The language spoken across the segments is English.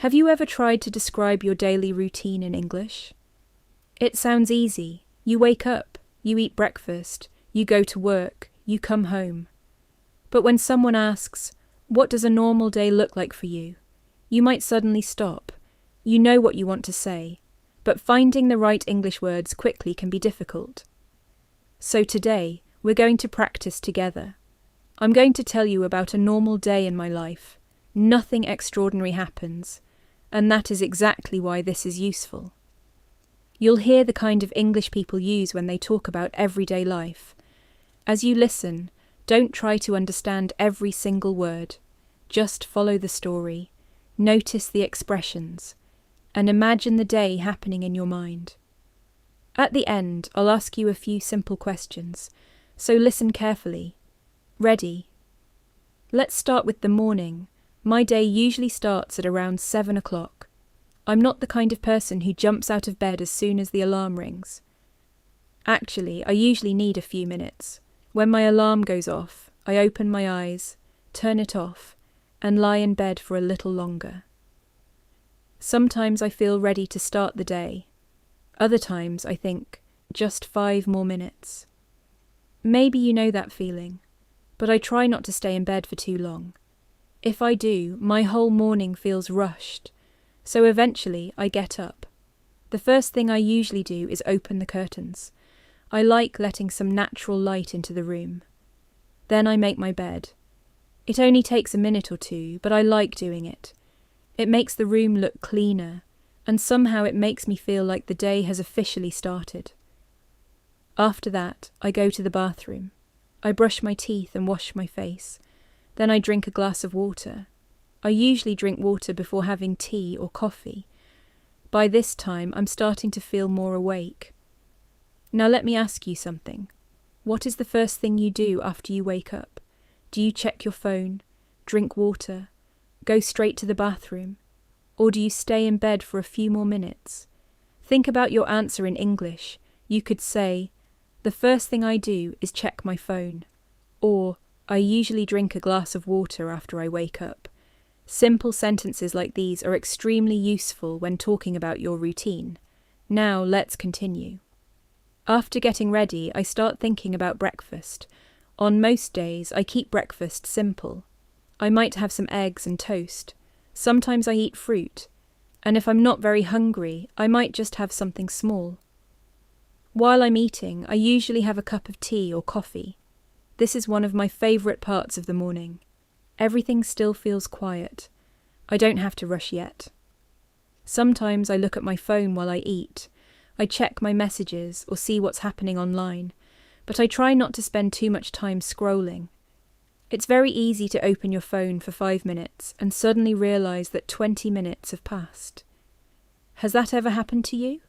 Have you ever tried to describe your daily routine in English? It sounds easy. You wake up, you eat breakfast, you go to work, you come home. But when someone asks, "What does a normal day look like for you?" you might suddenly stop. You know what you want to say, but finding the right English words quickly can be difficult. So today, we're going to practice together. I'm going to tell you about a normal day in my life. Nothing extraordinary happens, and that is exactly why this is useful. You'll hear the kind of English people use when they talk about everyday life. As you listen, don't try to understand every single word. Just follow the story, notice the expressions, and imagine the day happening in your mind. At the end, I'll ask you a few simple questions, so listen carefully. Ready? Let's start with the morning. My day usually starts at around 7 o'clock. I'm not the kind of person who jumps out of bed as soon as the alarm rings. Actually, I usually need a few minutes. When my alarm goes off, I open my eyes, turn it off, and lie in bed for a little longer. Sometimes I feel ready to start the day. Other times I think, just 5 more minutes. Maybe you know that feeling, but I try not to stay in bed for too long. If I do, my whole morning feels rushed, so eventually I get up. The first thing I usually do is open the curtains. I like letting some natural light into the room. Then I make my bed. It only takes a minute or two, but I like doing it. It makes the room look cleaner, and somehow it makes me feel like the day has officially started. After that, I go to the bathroom. I brush my teeth and wash my face. Then I drink a glass of water. I usually drink water before having tea or coffee. By this time, I'm starting to feel more awake. Now let me ask you something. What is the first thing you do after you wake up? Do you check your phone, drink water, go straight to the bathroom, or do you stay in bed for a few more minutes? Think about your answer in English. You could say, "The first thing I do is check my phone," or "I usually drink a glass of water after I wake up." Simple sentences like these are extremely useful when talking about your routine. Now let's continue. After getting ready, I start thinking about breakfast. On most days, I keep breakfast simple. I might have some eggs and toast. Sometimes I eat fruit. And if I'm not very hungry, I might just have something small. While I'm eating, I usually have a cup of tea or coffee. This is one of my favourite parts of the morning. Everything still feels quiet. I don't have to rush yet. Sometimes I look at my phone while I eat. I check my messages or see what's happening online, but I try not to spend too much time scrolling. It's very easy to open your phone for 5 minutes and suddenly realise that 20 minutes have passed. Has that ever happened to you?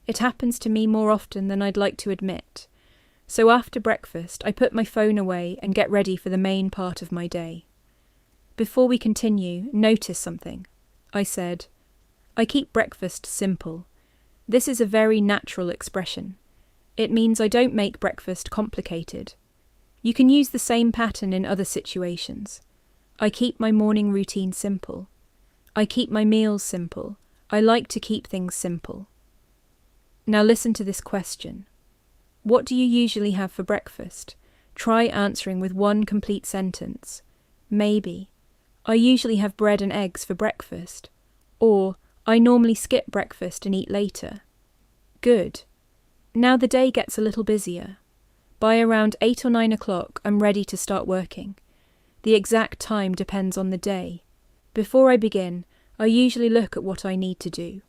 It happens to me more often than I'd like to admit. So after breakfast, I put my phone away and get ready for the main part of my day. Before we continue, notice something. I said, "I keep breakfast simple." This is a very natural expression. It means I don't make breakfast complicated. You can use the same pattern in other situations. I keep my morning routine simple. I keep my meals simple. I like to keep things simple. Now listen to this question. What do you usually have for breakfast? Try answering with one complete sentence. Maybe, "I usually have bread and eggs for breakfast." Or, "I normally skip breakfast and eat later." Good. Now the day gets a little busier. By around 8 or 9 o'clock, I'm ready to start working. The exact time depends on the day. Before I begin, I usually look at what I need to do.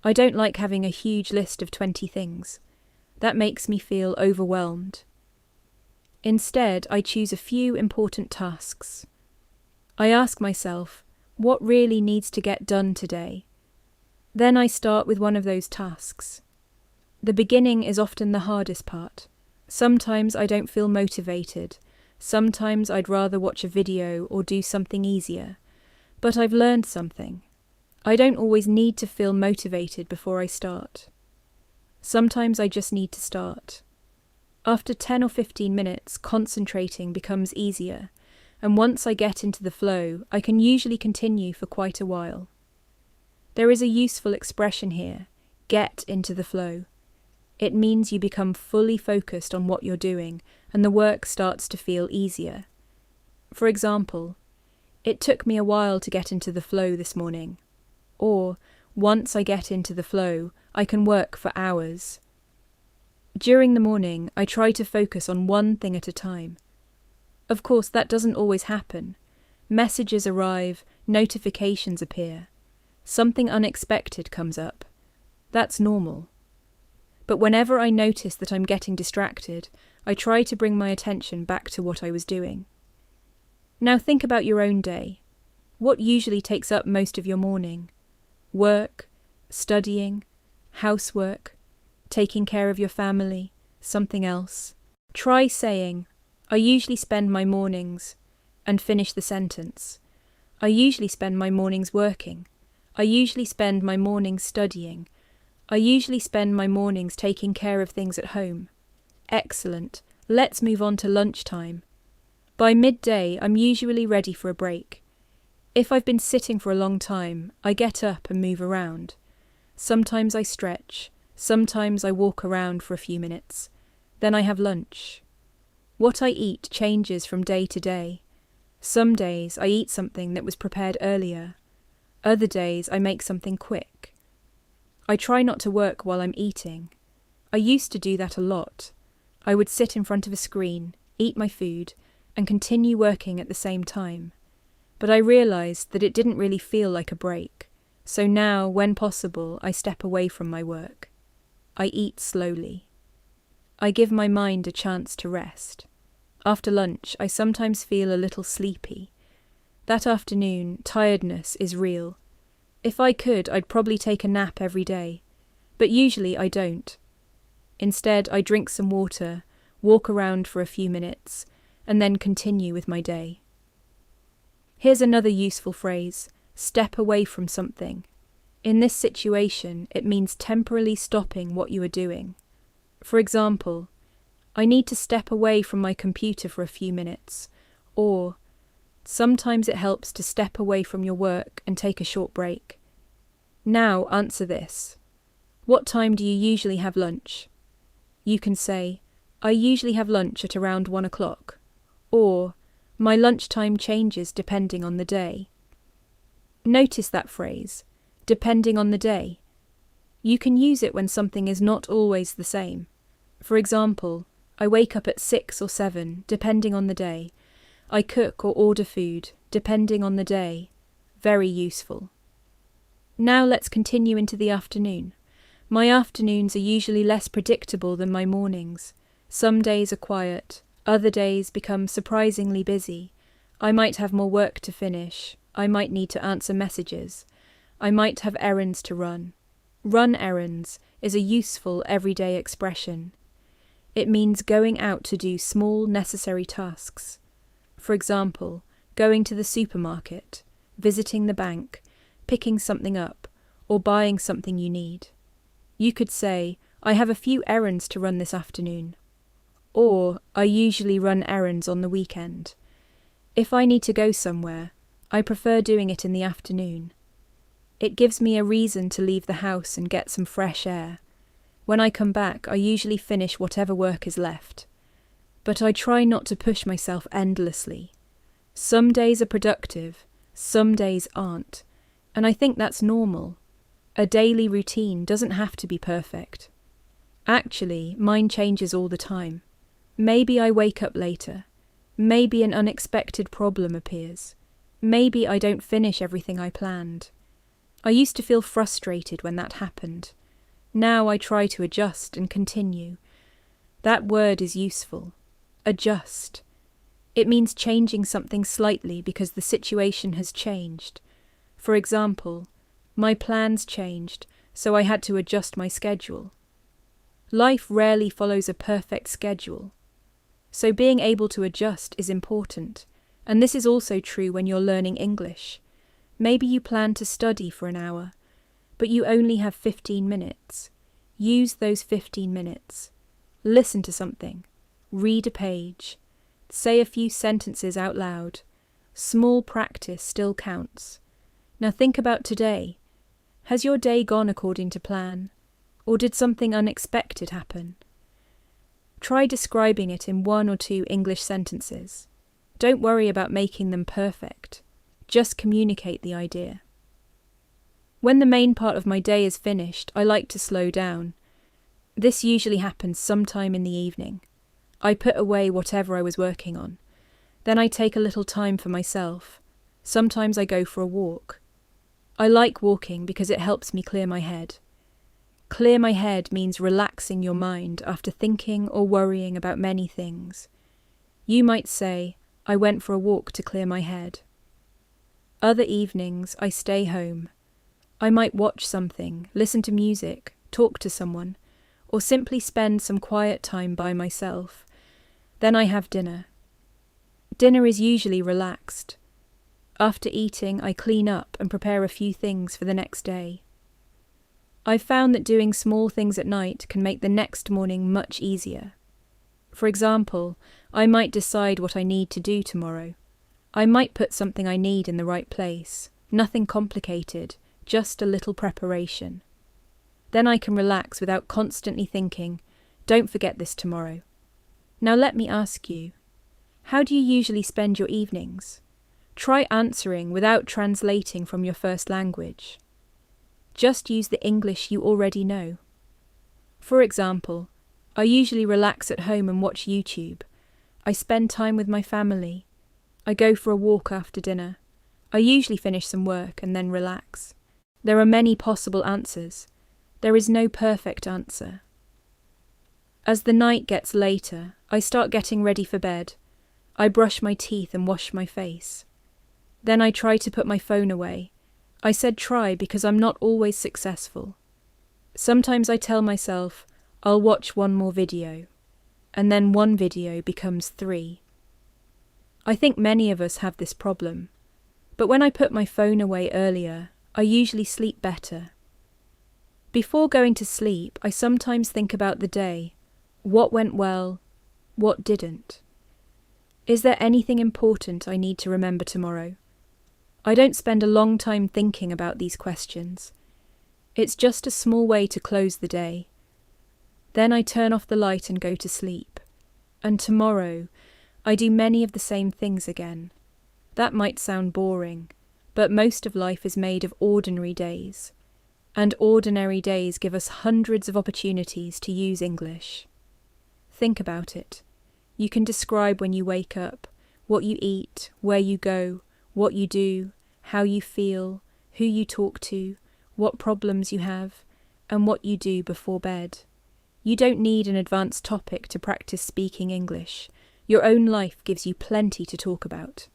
I don't like having a huge list of 20 things. That makes me feel overwhelmed. Instead, I choose a few important tasks. I ask myself, what really needs to get done today? Then I start with one of those tasks. The beginning is often the hardest part. Sometimes I don't feel motivated. Sometimes I'd rather watch a video or do something easier. But I've learned something. I don't always need to feel motivated before I start. Sometimes I just need to start. After 10 or 15 minutes, concentrating becomes easier, and once I get into the flow, I can usually continue for quite a while. There is a useful expression here, get into the flow. It means you become fully focused on what you're doing and the work starts to feel easier. For example, it took me a while to get into the flow this morning. Or, once I get into the flow, I can work for hours. During the morning, I try to focus on one thing at a time. Of course, that doesn't always happen. Messages arrive, notifications appear. Something unexpected comes up. That's normal. But whenever I notice that I'm getting distracted, I try to bring my attention back to what I was doing. Now think about your own day. What usually takes up most of your morning? Work, studying, housework, taking care of your family, something else. Try saying, I usually spend my mornings, and finish the sentence. I usually spend my mornings working. I usually spend my mornings studying. I usually spend my mornings taking care of things at home. Excellent. Let's move on to lunchtime. By midday, I'm usually ready for a break. If I've been sitting for a long time, I get up and move around. Sometimes I stretch. Sometimes I walk around for a few minutes. Then I have lunch. What I eat changes from day to day. Some days I eat something that was prepared earlier. Other days I make something quick. I try not to work while I'm eating. I used to do that a lot. I would sit in front of a screen, eat my food, and continue working at the same time. But I realised that it didn't really feel like a break. So now, when possible, I step away from my work. I eat slowly. I give my mind a chance to rest. After lunch, I sometimes feel a little sleepy. That afternoon, tiredness is real. If I could, I'd probably take a nap every day. But usually I don't. Instead, I drink some water, walk around for a few minutes, and then continue with my day. Here's another useful phrase, step away from something. In this situation, it means temporarily stopping what you are doing. For example, I need to step away from my computer for a few minutes, or sometimes it helps to step away from your work and take a short break. Now answer this. What time do you usually have lunch? You can say, I usually have lunch at around 1 o'clock, or my lunchtime changes depending on the day. Notice that phrase, depending on the day. You can use it when something is not always the same. For example, I wake up at 6 or 7, depending on the day. I cook or order food, depending on the day. Very useful. Now let's continue into the afternoon. My afternoons are usually less predictable than my mornings. Some days are quiet, other days become surprisingly busy. I might have more work to finish. I might need to answer messages. I might have errands to run. Run errands is a useful everyday expression. It means going out to do small necessary tasks. For example, going to the supermarket, visiting the bank, picking something up, or buying something you need. You could say, I have a few errands to run this afternoon. Or, I usually run errands on the weekend. If I need to go somewhere, I prefer doing it in the afternoon. It gives me a reason to leave the house and get some fresh air. When I come back, I usually finish whatever work is left. But I try not to push myself endlessly. Some days are productive, some days aren't, and I think that's normal. A daily routine doesn't have to be perfect. Actually, mine changes all the time. Maybe I wake up later. Maybe an unexpected problem appears. Maybe I don't finish everything I planned. I used to feel frustrated when that happened. Now I try to adjust and continue. That word is useful. Adjust. It means changing something slightly because the situation has changed. For example, my plans changed, so I had to adjust my schedule. Life rarely follows a perfect schedule. So being able to adjust is important, and this is also true when you're learning English. Maybe you plan to study for an hour, but you only have 15 minutes. Use those 15 minutes. Listen to something. Read a page. Say a few sentences out loud. Small practice still counts. Now think about today. Has your day gone according to plan? Or did something unexpected happen? Try describing it in 1 or 2 English sentences. Don't worry about making them perfect. Just communicate the idea. When the main part of my day is finished, I like to slow down. This usually happens sometime in the evening. I put away whatever I was working on. Then I take a little time for myself. Sometimes I go for a walk. I like walking because it helps me clear my head. Clear my head means relaxing your mind after thinking or worrying about many things. You might say, I went for a walk to clear my head. Other evenings, I stay home. I might watch something, listen to music, talk to someone, or simply spend some quiet time by myself. Then I have dinner. Dinner is usually relaxed. After eating, I clean up and prepare a few things for the next day. I've found that doing small things at night can make the next morning much easier. For example, I might decide what I need to do tomorrow. I might put something I need in the right place. Nothing complicated, just a little preparation. Then I can relax without constantly thinking, don't forget this tomorrow. Now let me ask you, how do you usually spend your evenings? Try answering without translating from your first language. Just use the English you already know. For example, I usually relax at home and watch YouTube. I spend time with my family. I go for a walk after dinner. I usually finish some work and then relax. There are many possible answers. There is no perfect answer. As the night gets later, I start getting ready for bed. I brush my teeth and wash my face. Then I try to put my phone away. I said try because I'm not always successful. Sometimes I tell myself, I'll watch 1 more video, and then 1 video becomes 3. I think many of us have this problem, but when I put my phone away earlier, I usually sleep better. Before going to sleep, I sometimes think about the day. What went well? What didn't? Is there anything important I need to remember tomorrow? I don't spend a long time thinking about these questions. It's just a small way to close the day. Then I turn off the light and go to sleep. And tomorrow, I do many of the same things again. That might sound boring, but most of life is made of ordinary days. And ordinary days give us hundreds of opportunities to use English. Think about it. You can describe when you wake up, what you eat, where you go, what you do, how you feel, who you talk to, what problems you have, and what you do before bed. You don't need an advanced topic to practice speaking English. Your own life gives you plenty to talk about.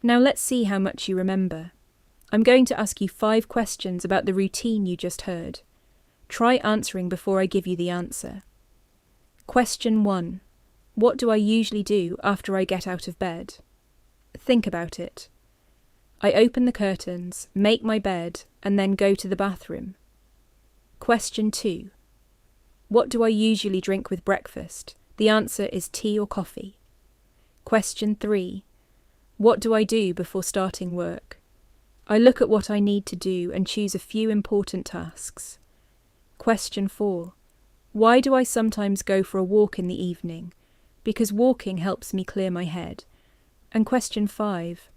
Now let's see how much you remember. I'm going to ask you 5 questions about the routine you just heard. Try answering before I give you the answer. Question 1. What do I usually do after I get out of bed? Think about it. I open the curtains, make my bed, and then go to the bathroom. Question 2. What do I usually drink with breakfast? The answer is tea or coffee. Question 3. What do I do before starting work? I look at what I need to do and choose a few important tasks. Question 4. Why do I sometimes go for a walk in the evening? Because walking helps me clear my head. And question 5.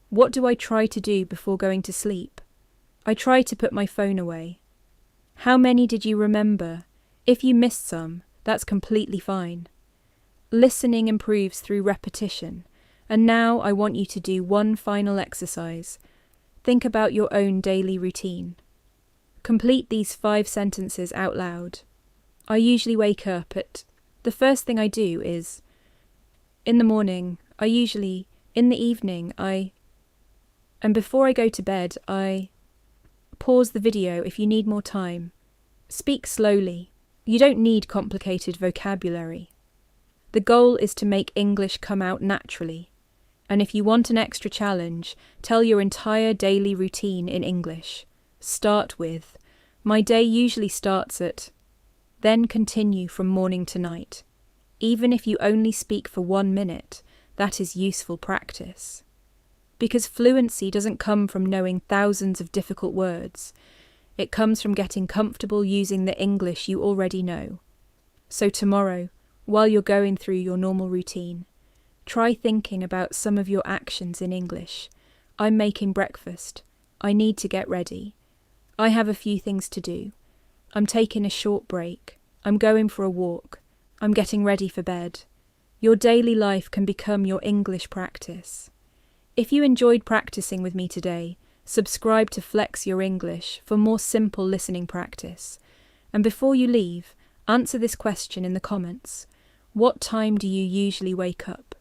What do I try to do before going to sleep? I try to put my phone away. How many did you remember? If you missed some, that's completely fine. Listening improves through repetition, and now I want you to do one final exercise. Think about your own daily routine. Complete these 5 sentences out loud. I usually wake up at... The first thing I do is... In the morning, in the evening, and before I go to bed, I... Pause the video if you need more time. Speak slowly. You don't need complicated vocabulary. The goal is to make English come out naturally. And if you want an extra challenge, tell your entire daily routine in English. Start with, my day usually starts at... Then continue from morning to night. Even if you only speak for 1 minute, that is useful practice. Because fluency doesn't come from knowing thousands of difficult words. It comes from getting comfortable using the English you already know. So tomorrow, while you're going through your normal routine, try thinking about some of your actions in English. I'm making breakfast. I need to get ready. I have a few things to do. I'm taking a short break. I'm going for a walk. I'm getting ready for bed. Your daily life can become your English practice. If you enjoyed practicing with me today, subscribe to Flex Your English for more simple listening practice. And before you leave, answer this question in the comments. What time do you usually wake up?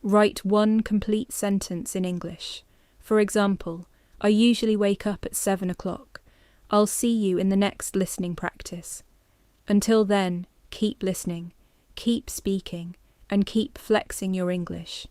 Write one complete sentence in English. For example, I usually wake up at 7 o'clock. I'll see you in the next listening practice. Until then, keep listening, keep speaking, and keep flexing your English.